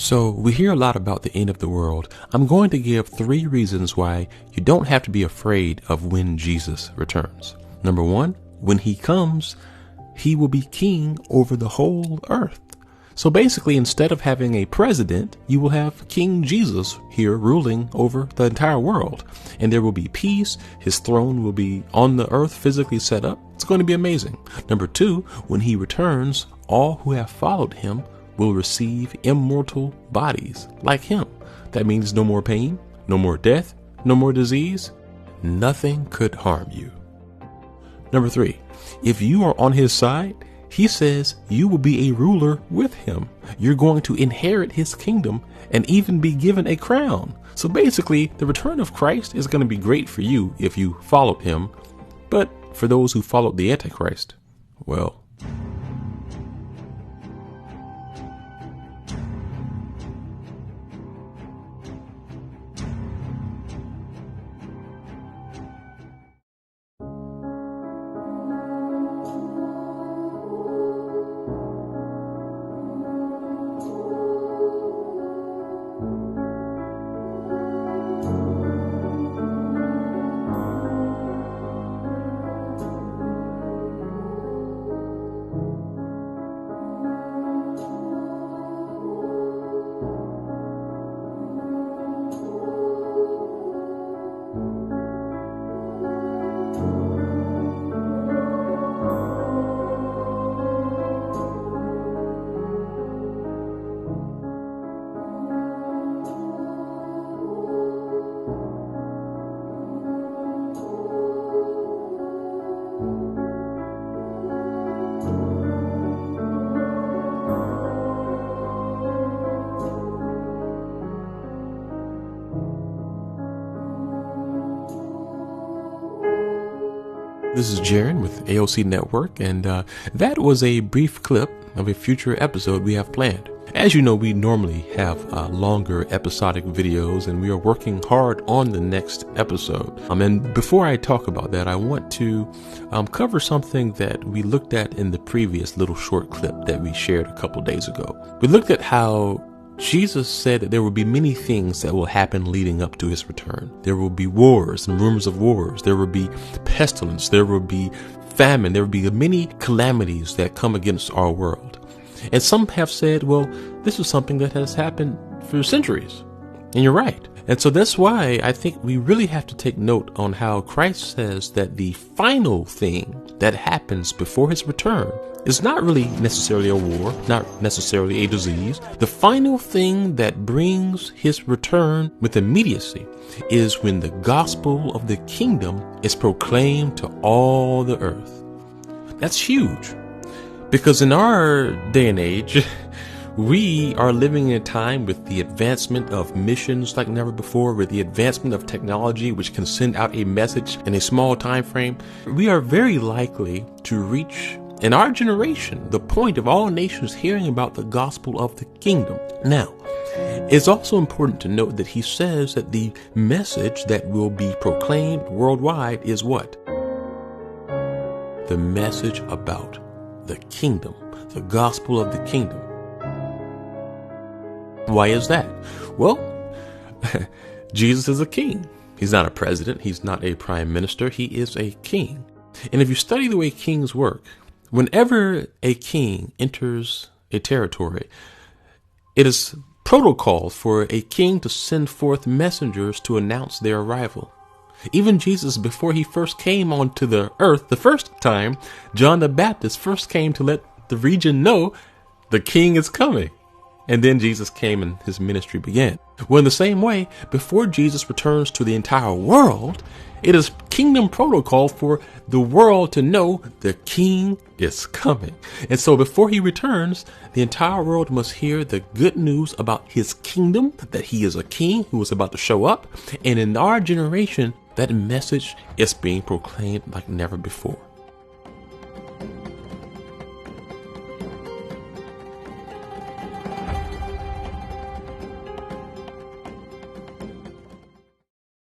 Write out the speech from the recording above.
So we hear a lot about the end of the world. I'm going to give 3 reasons why you don't have to be afraid of when Jesus returns. Number 1, when he comes, he will be king over the whole earth. So basically, instead of having a president, you will have King Jesus here ruling over the entire world. And there will be peace. His throne will be on the earth, physically set up. It's going to be amazing. Number 2, when he returns, all who have followed him will receive immortal bodies like him. That means no more pain, no more death, no more disease. Nothing could harm you. Number 3, if you are on his side, he says you will be a ruler with him. You're going to inherit his kingdom and even be given a crown. So basically, the return of Christ is going to be great for you if you followed him. But for those who followed the Antichrist, well, this is Jaron with AOC Network, and that was a brief clip of a future episode we have planned. As you know, we normally have longer episodic videos, and we are working hard on the next episode. And before I talk about that, I want to cover something that we looked at in the previous little short clip that we shared a couple days ago. We looked at how Jesus said that there will be many things that will happen leading up to his return. There will be wars and rumors of wars. There will be pestilence. There will be famine. There will be many calamities that come against our world. And some have said, well, this is something that has happened for centuries. And you're right. And so that's why I think we really have to take note on how Christ says that the final thing that happens before his return is not really necessarily a war, not necessarily a disease. The final thing that brings his return with immediacy is when the gospel of the kingdom is proclaimed to all the earth. That's huge, because in our day and age, we are living in a time with the advancement of missions like never before, with the advancement of technology, which can send out a message in a small time frame. We are very likely to reach, in our generation, the point of all nations hearing about the gospel of the kingdom. Now, it's also important to note that he says that the message that will be proclaimed worldwide is what? The message about the kingdom, the gospel of the kingdom. Why is that? Well, Jesus is a king. He's not a president. He's not a prime minister. He is a king. And if you study the way kings work, whenever a king enters a territory, it is protocol for a king to send forth messengers to announce their arrival. Even Jesus, before he first came onto the earth the first time, John the Baptist first came to let the region know the king is coming. And then Jesus came and his ministry began. Well, in the same way, before Jesus returns to the entire world, it is kingdom protocol for the world to know the king is coming. And so before he returns, the entire world must hear the good news about his kingdom, that he is a king who is about to show up. And in our generation, that message is being proclaimed like never before.